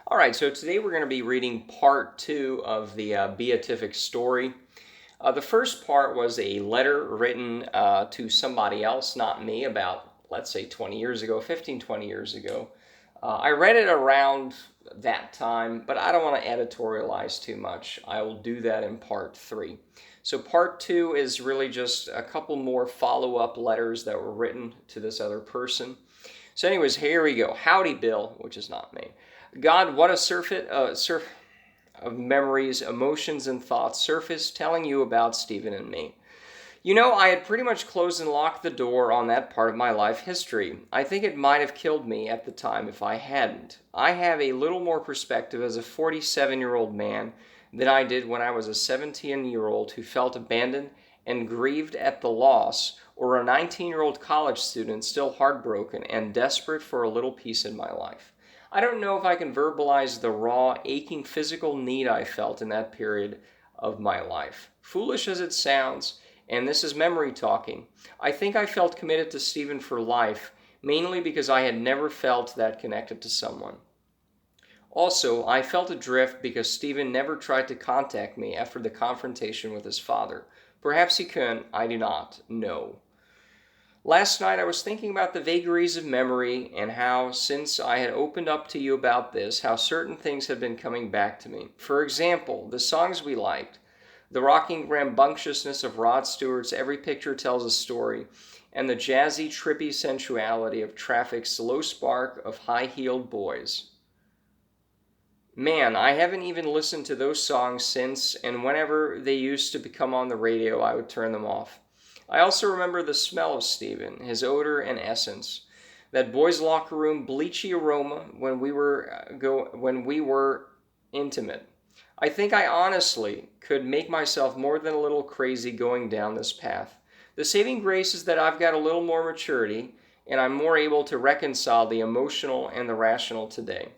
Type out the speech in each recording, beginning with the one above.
All right, so today we're going to be reading part two of the Beatific story. The first part was a letter written to somebody else, not me, about, let's say, 20 years ago, 15, 20 years ago. I read it around that time, but I don't want to editorialize too much. I will do that in part three. So part two is really just a couple more follow-up letters that were written to this other person. So anyways, here we go. Howdy, Bill, which is not me. God, what a surf of memories, emotions, and thoughts surfaced telling you about Stephen and me. You know, I had pretty much closed and locked the door on that part of my life history. I think it might have killed me at the time if I hadn't. I have a little more perspective as a 47-year-old man than I did when I was a 17-year-old who felt abandoned and grieved at the loss, or a 19-year-old college student still heartbroken and desperate for a little peace in my life. I don't know if I can verbalize the raw, aching physical need I felt in that period of my life. Foolish as it sounds, and this is memory talking, I think I felt committed to Stephen for life, mainly because I had never felt that connected to someone. Also, I felt adrift because Stephen never tried to contact me after the confrontation with his father. Perhaps he couldn't, I do not know. Last night I was thinking about the vagaries of memory and how, since I had opened up to you about this, how certain things had been coming back to me. For example, the songs we liked, the rocking rambunctiousness of Rod Stewart's Every Picture Tells a Story, and the jazzy, trippy sensuality of Traffic's Slow Spark of High-Heeled Boys. Man, I haven't even listened to those songs since, and whenever they used to come on the radio, I would turn them off. I also remember the smell of Stephen, his odor and essence, that boys' locker room bleachy aroma when we were intimate. I think I honestly could make myself more than a little crazy going down this path. The saving grace is that I've got a little more maturity, and I'm more able to reconcile the emotional and the rational today.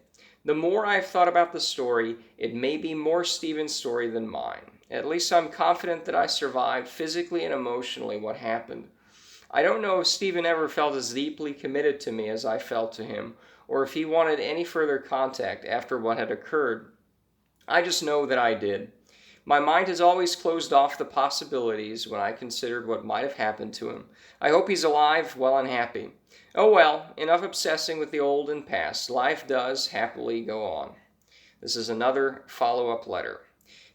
The more I've thought about the story, it may be more Stephen's story than mine. At least I'm confident that I survived physically and emotionally what happened. I don't know if Stephen ever felt as deeply committed to me as I felt to him, or if he wanted any further contact after what had occurred. I just know that I did. My mind has always closed off the possibilities when I considered what might have happened to him. I hope he's alive, well, and happy. Oh well, enough obsessing with the old and past. Life does happily go on. This is another follow-up letter.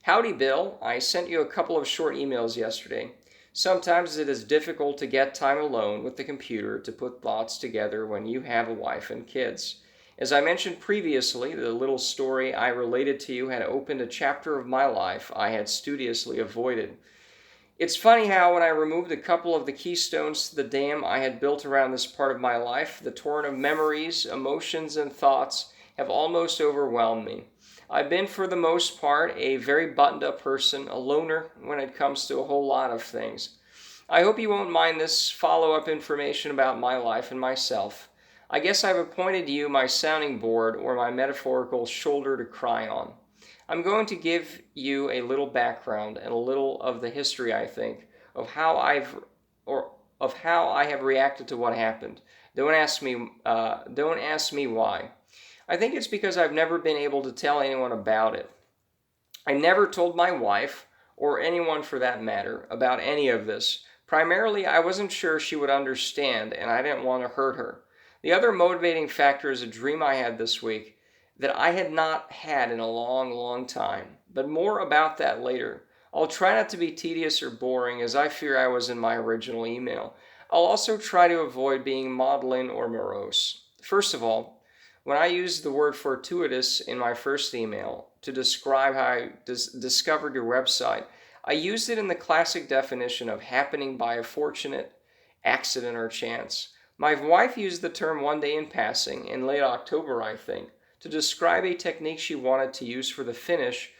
Howdy, Bill. I sent you a couple of short emails yesterday. Sometimes it is difficult to get time alone with the computer to put thoughts together when you have a wife and kids. As I mentioned previously, the little story I related to you had opened a chapter of my life I had studiously avoided. It's funny how when I removed a couple of the keystones to the dam I had built around this part of my life, the torrent of memories, emotions, and thoughts have almost overwhelmed me. I've been, for the most part, a very buttoned-up person, a loner when it comes to a whole lot of things. I hope you won't mind this follow-up information about my life and myself. I guess I've appointed you my sounding board or my metaphorical shoulder to cry on. I'm going to give you a little background and a little of the history, I think, of how I have reacted to what happened. Don't ask me why. I think it's because I've never been able to tell anyone about it. I never told my wife, or anyone for that matter, about any of this. Primarily, I wasn't sure she would understand, and I didn't want to hurt her. The other motivating factor is a dream I had this week that I had not had in a long, long time. But more about that later. I'll try not to be tedious or boring, as I fear I was in my original email. I'll also try to avoid being maudlin or morose. First of all, when I used the word fortuitous in my first email to describe how I discovered your website, I used it in the classic definition of happening by a fortunate accident or chance. My wife used the term one day in passing, in late October, I think, to describe a technique she wanted to use for the finish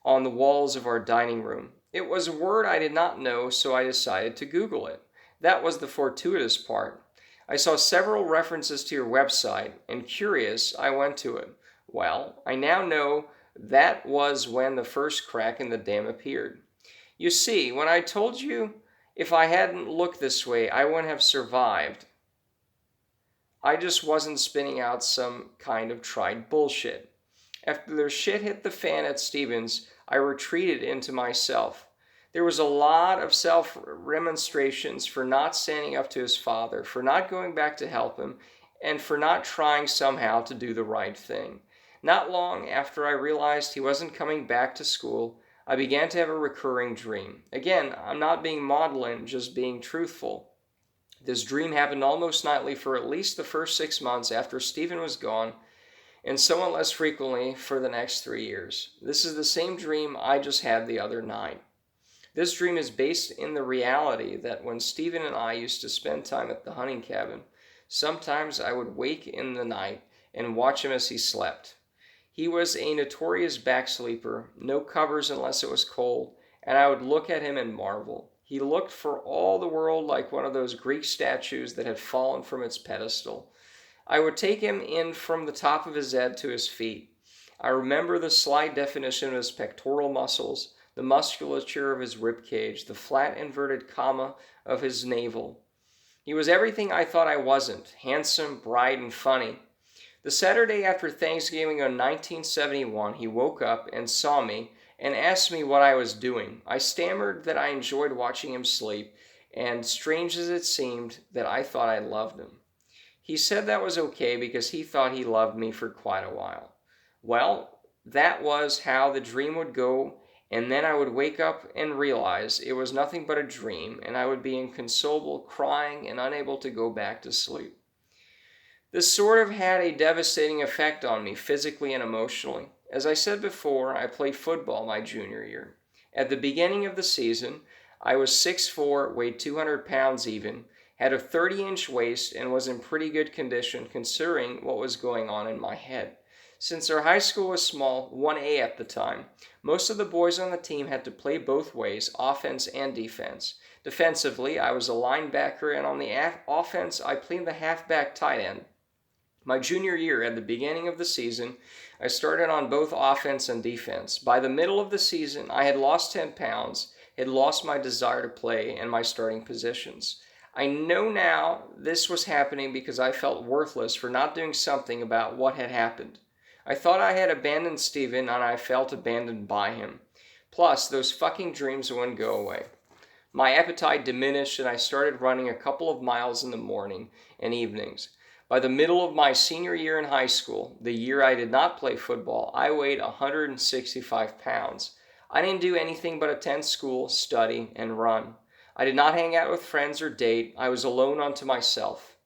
on the walls of our dining room. It was a word I did not know, so I decided to Google it. That was the fortuitous part. I saw several references to your website, and curious, I went to it. Well, I now know that was when the first crack in the dam appeared. You see, when I told you if I hadn't looked this way, I wouldn't have survived, I just wasn't spinning out some kind of tried bullshit. After their shit hit the fan at Stevens, I retreated into myself. There was a lot of self-remonstrations for not standing up to his father, for not going back to help him, and for not trying somehow to do the right thing. Not long after I realized he wasn't coming back to school, I began to have a recurring dream. Again, I'm not being maudlin, just being truthful. This dream happened almost nightly for at least the first 6 months after Stephen was gone, and somewhat less frequently for the next 3 years. This is the same dream I just had the other night. This dream is based in the reality that when Stephen and I used to spend time at the hunting cabin, sometimes I would wake in the night and watch him as he slept. He was a notorious back sleeper, no covers unless it was cold, and I would look at him and marvel. He looked for all the world like one of those Greek statues that had fallen from its pedestal. I would take him in from the top of his head to his feet. I remember the slight definition of his pectoral muscles, the musculature of his rib cage, the flat inverted comma of his navel. He was everything I thought I wasn't, handsome, bright, and funny. The Saturday after Thanksgiving in 1971, he woke up and saw me and asked me what I was doing. I stammered that I enjoyed watching him sleep, and strange as it seemed, that I thought I loved him. He said that was okay because he thought he loved me for quite a while. Well, that was how the dream would go, and then I would wake up and realize it was nothing but a dream, and I would be inconsolable, crying, and unable to go back to sleep. This sort of had a devastating effect on me, physically and emotionally. As I said before, I played football my junior year. At the beginning of the season, I was 6'4", weighed 200 pounds even, had a 30-inch waist, and was in pretty good condition considering what was going on in my head. Since our high school was small, 1A at the time, most of the boys on the team had to play both ways, offense and defense. Defensively, I was a linebacker, and on the offense, I played the halfback tight end. My junior year, at the beginning of the season, I started on both offense and defense. By the middle of the season, I had lost 10 pounds, had lost my desire to play, and my starting positions. I know now this was happening because I felt worthless for not doing something about what had happened. I thought I had abandoned Stephen, and I felt abandoned by him. Plus, those fucking dreams wouldn't go away. My appetite diminished, and I started running a couple of miles in the morning and evenings. By the middle of my senior year in high school, the year I did not play football, I weighed 165 pounds. I didn't do anything but attend school, study, and run. I did not hang out with friends or date. I was alone unto myself.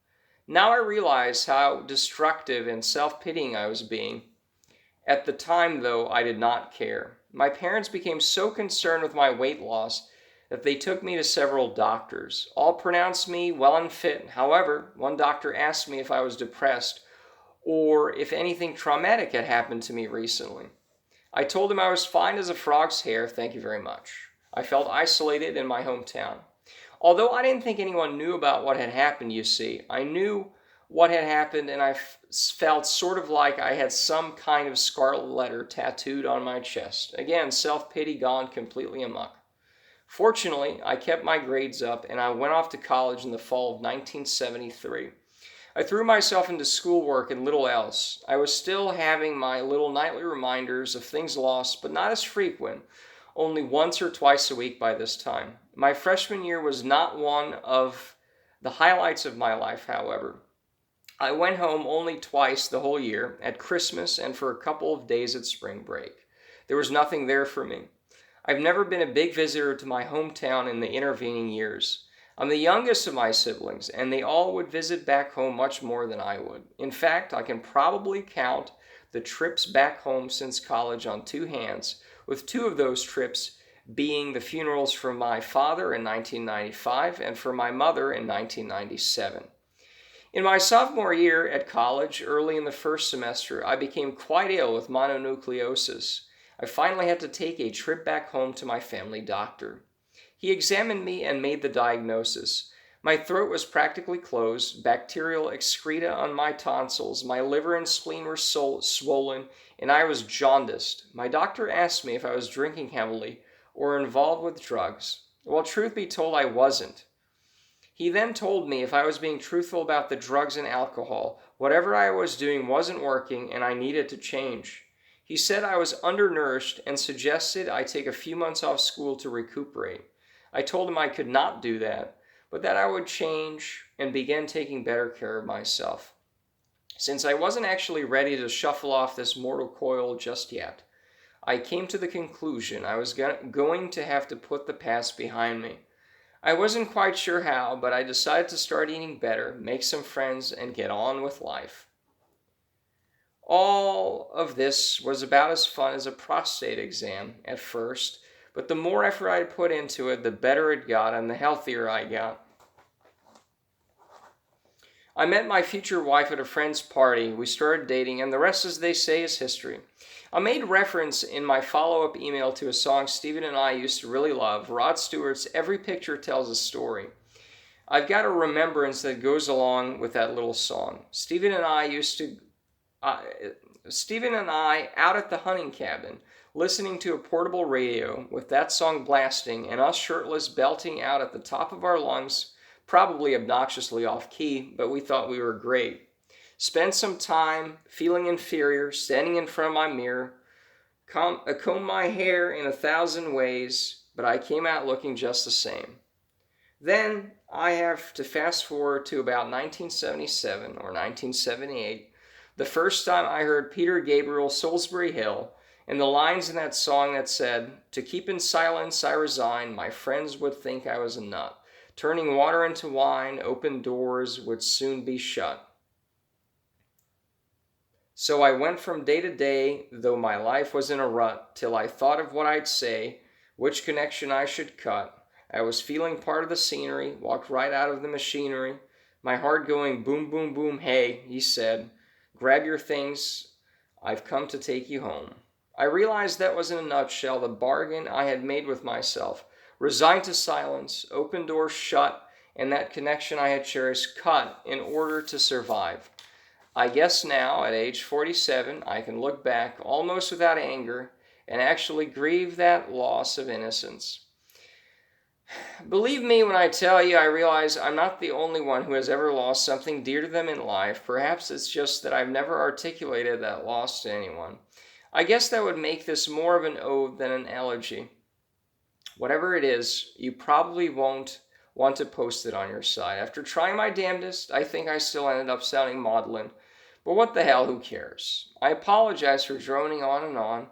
Now I realize how destructive and self-pitying I was being. At the time, though, I did not care. My parents became so concerned with my weight loss that they took me to several doctors. All pronounced me well and fit. However, one doctor asked me if I was depressed or if anything traumatic had happened to me recently. I told him I was fine as a frog's hair, thank you very much. I felt isolated in my hometown. Although I didn't think anyone knew about what had happened, you see, I knew what had happened, and I felt sort of like I had some kind of scarlet letter tattooed on my chest. Again, self-pity gone completely amok. Fortunately, I kept my grades up, and I went off to college in the fall of 1973. I threw myself into schoolwork and little else. I was still having my little nightly reminders of things lost, but not as frequent, only once or twice a week by this time. My freshman year was not one of the highlights of my life, however. I went home only twice the whole year, at Christmas and for a couple of days at spring break. There was nothing there for me. I've never been a big visitor to my hometown in the intervening years. I'm the youngest of my siblings, and they all would visit back home much more than I would. In fact, I can probably count the trips back home since college on two hands, with two of those trips being the funerals for my father in 1995 and for my mother in 1997. In my sophomore year at college, early in the first semester, I became quite ill with mononucleosis. I finally had to take a trip back home to my family doctor. He examined me and made the diagnosis. My throat was practically closed, bacterial excreta on my tonsils, my liver and spleen were swollen, and I was jaundiced. My doctor asked me if I was drinking heavily or involved with drugs. Well, truth be told, I wasn't. He then told me if I was being truthful about the drugs and alcohol, whatever I was doing wasn't working and I needed to change. He said I was undernourished and suggested I take a few months off school to recuperate. I told him I could not do that, but that I would change and begin taking better care of myself. Since I wasn't actually ready to shuffle off this mortal coil just yet, I came to the conclusion I was going to have to put the past behind me. I wasn't quite sure how, but I decided to start eating better, make some friends, and get on with life. All of this was about as fun as a prostate exam at first, but the more effort I put into it, the better it got and the healthier I got. I met my future wife at a friend's party. We started dating, and the rest, as they say, is history. I made reference in my follow-up email to a song Stephen and I used to really love, Rod Stewart's Every Picture Tells a Story. I've got a remembrance that goes along with that little song. Stephen and I out at the hunting cabin, listening to a portable radio with that song blasting and us shirtless belting out at the top of our lungs, probably obnoxiously off key, but we thought we were great. Spent some time feeling inferior, standing in front of my mirror, combed my hair in 1,000 ways, but I came out looking just the same. Then I have to fast forward to about 1977 or 1978, the first time I heard Peter Gabriel's Salisbury Hill, and the lines in that song that said, "To keep in silence I resign, my friends would think I was a nut. Turning water into wine, open doors would soon be shut." So I went from day to day, though my life was in a rut, till I thought of what I'd say, which connection I should cut. I was feeling part of the scenery, walked right out of the machinery, my heart going boom, boom, boom, hey, he said, "Grab your things, I've come to take you home." I realized that was in a nutshell the bargain I had made with myself. Resigned to silence, open doors shut, and that connection I had cherished cut in order to survive. I guess now, at age 47, I can look back almost without anger and actually grieve that loss of innocence. Believe me when I tell you I realize I'm not the only one who has ever lost something dear to them in life. Perhaps it's just that I've never articulated that loss to anyone. I guess that would make this more of an ode than an elegy. Whatever it is, you probably won't want to post it on your site. After trying my damnedest, I think I still ended up sounding maudlin. But what the hell, who cares? I apologize for droning on and on.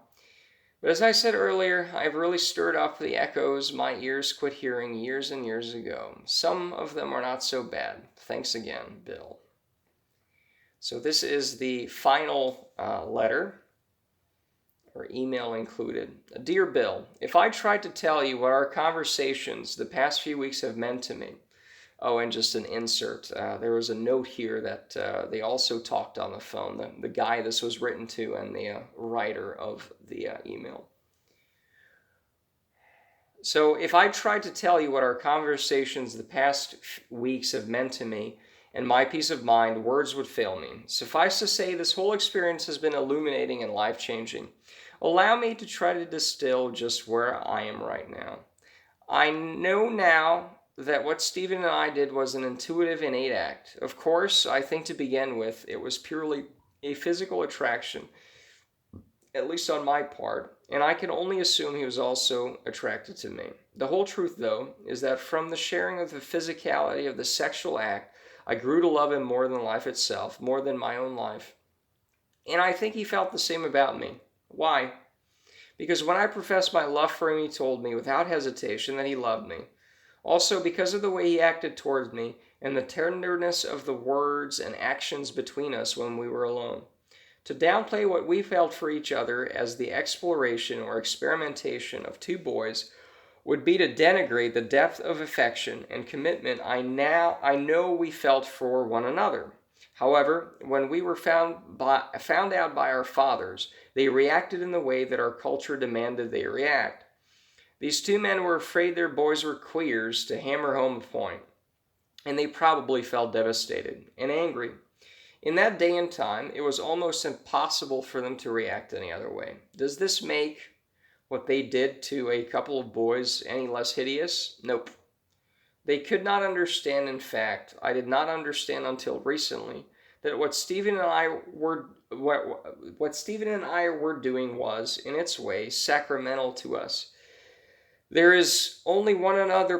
But as I said earlier, I've really stirred up the echoes my ears quit hearing years and years ago. Some of them are not so bad. Thanks again, Bill. So this is the final letter, or email included. Dear Bill, if I tried to tell you what our conversations the past few weeks have meant to me, oh, and just an insert, there was a note here that they also talked on the phone, the guy this was written to and the writer of the email. So if I tried to tell you what our conversations the past weeks have meant to me and my peace of mind, words would fail me. Suffice to say, this whole experience has been illuminating and life-changing. Allow me to try to distill just where I am right now. I know now that what Stephen and I did was an intuitive, innate act. Of course, I think to begin with, it was purely a physical attraction, at least on my part, and I can only assume he was also attracted to me. The whole truth, though, is that from the sharing of the physicality of the sexual act, I grew to love him more than life itself, more than my own life. And I think he felt the same about me. Why? Because when I professed my love for him, he told me without hesitation that he loved me. Also, because of the way he acted towards me and the tenderness of the words and actions between us when we were alone. To downplay what we felt for each other as the exploration or experimentation of two boys would be to denigrate the depth of affection and commitment I know we felt for one another. However, when we were found out by our fathers, they reacted in the way that our culture demanded they react. These two men were afraid their boys were queers, to hammer home a point, and they probably felt devastated and angry. In that day and time, it was almost impossible for them to react any other way. Does this make what they did to a couple of boys any less hideous? Nope. They could not understand. In fact, I did not understand until recently that what Stephen and I were doing was, in its way, sacramental to us. There's only one other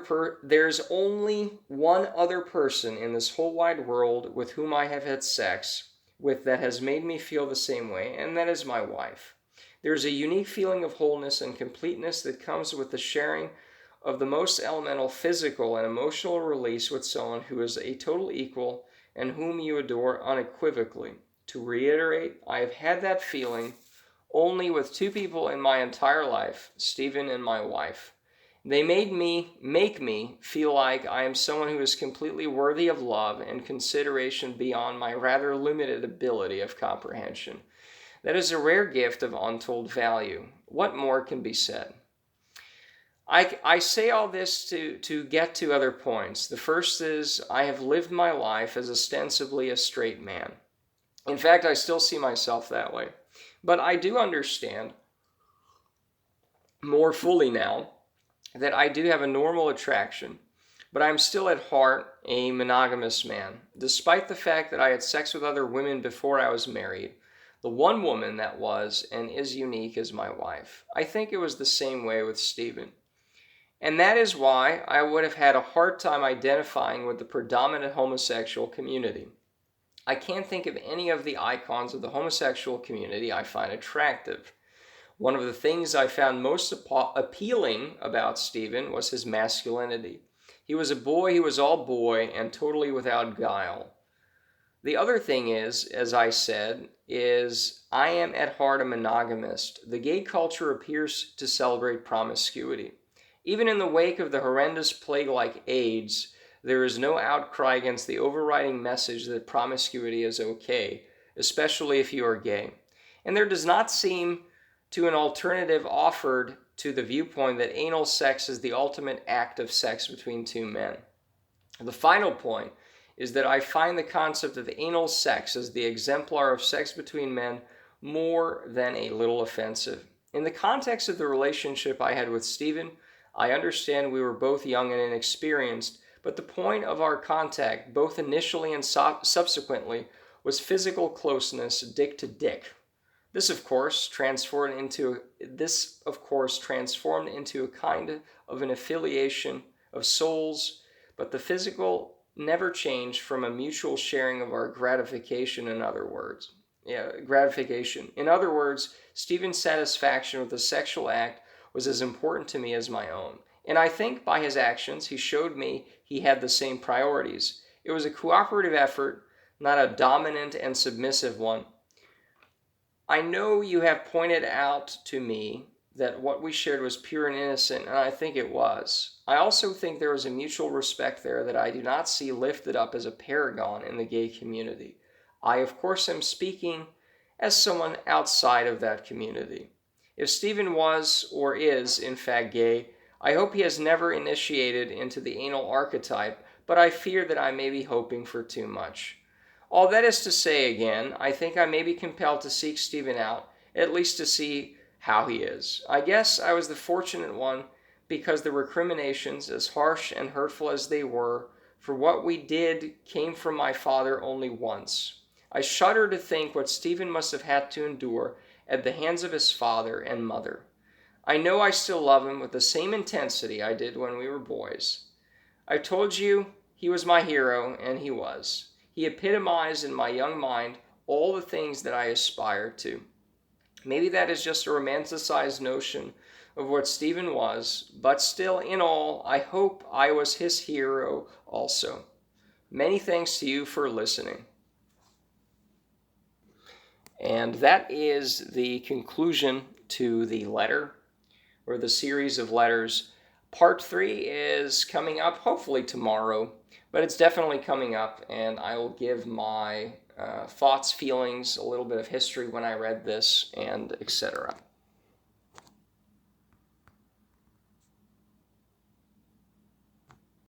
person in this whole wide world with whom I have had sex with that has made me feel the same way, and that is my wife. There's a unique feeling of wholeness and completeness that comes with the sharing of the most elemental physical and emotional release with someone who is a total equal and whom you adore unequivocally. To reiterate, I have had that feeling only with two people in my entire life, Stephen and my wife. They make me feel like I am someone who is completely worthy of love and consideration beyond my rather limited ability of comprehension. That is a rare gift of untold value. What more can be said? I say all this to get to other points. The first is I have lived my life as ostensibly a straight man. In fact, I still see myself that way. But I do understand more fully now that I do have a normal attraction, but I'm still at heart a monogamous man. Despite the fact that I had sex with other women before I was married, the one woman that was and is unique is my wife. I think it was the same way with Stephen. And that is why I would have had a hard time identifying with the predominant homosexual community. I can't think of any of the icons of the homosexual community I find attractive. One of the things I found most appealing about Stephen was his masculinity. He was a boy who was all boy and totally without guile. The other thing is, as I said, is I am at heart a monogamist. The gay culture appears to celebrate promiscuity. Even in the wake of the horrendous plague like AIDS, there is no outcry against the overriding message that promiscuity is okay, especially if you are gay. And there does not seem to an alternative offered to the viewpoint that anal sex is the ultimate act of sex between two men. The final point is that I find the concept of anal sex as the exemplar of sex between men more than a little offensive. In the context of the relationship I had with Stephen, I understand we were both young and inexperienced, but the point of our contact, both initially and subsequently, was physical closeness, dick to dick. This, of course, transformed into a kind of an affiliation of souls, but the physical never changed from a mutual sharing of our gratification. In other words, Stephen's satisfaction with the sexual act was as important to me as my own. And I think by his actions, he showed me he had the same priorities. It was a cooperative effort, not a dominant and submissive one. I know you have pointed out to me that what we shared was pure and innocent, and I think it was. I also think there was a mutual respect there that I do not see lifted up as a paragon in the gay community. I, of course, am speaking as someone outside of that community. If Stephen was or is, in fact, gay, I hope he has never initiated into the anal archetype, but I fear that I may be hoping for too much. All that is to say, again, I think I may be compelled to seek Stephen out, at least to see how he is. I guess I was the fortunate one because the recriminations, as harsh and hurtful as they were, for what we did came from my father only once. I shudder to think what Stephen must have had to endure at the hands of his father and mother. I know I still love him with the same intensity I did when we were boys. I told you he was my hero, and he was. He epitomized in my young mind all the things that I aspired to. Maybe that is just a romanticized notion of what Stephen was, but still, in all, I hope I was his hero also. Many thanks to you for listening. And that is the conclusion to the letter, or the series of letters. Part 3 is coming up, hopefully tomorrow, but it's definitely coming up, and I will give my thoughts, feelings, a little bit of history when I read this, and etc.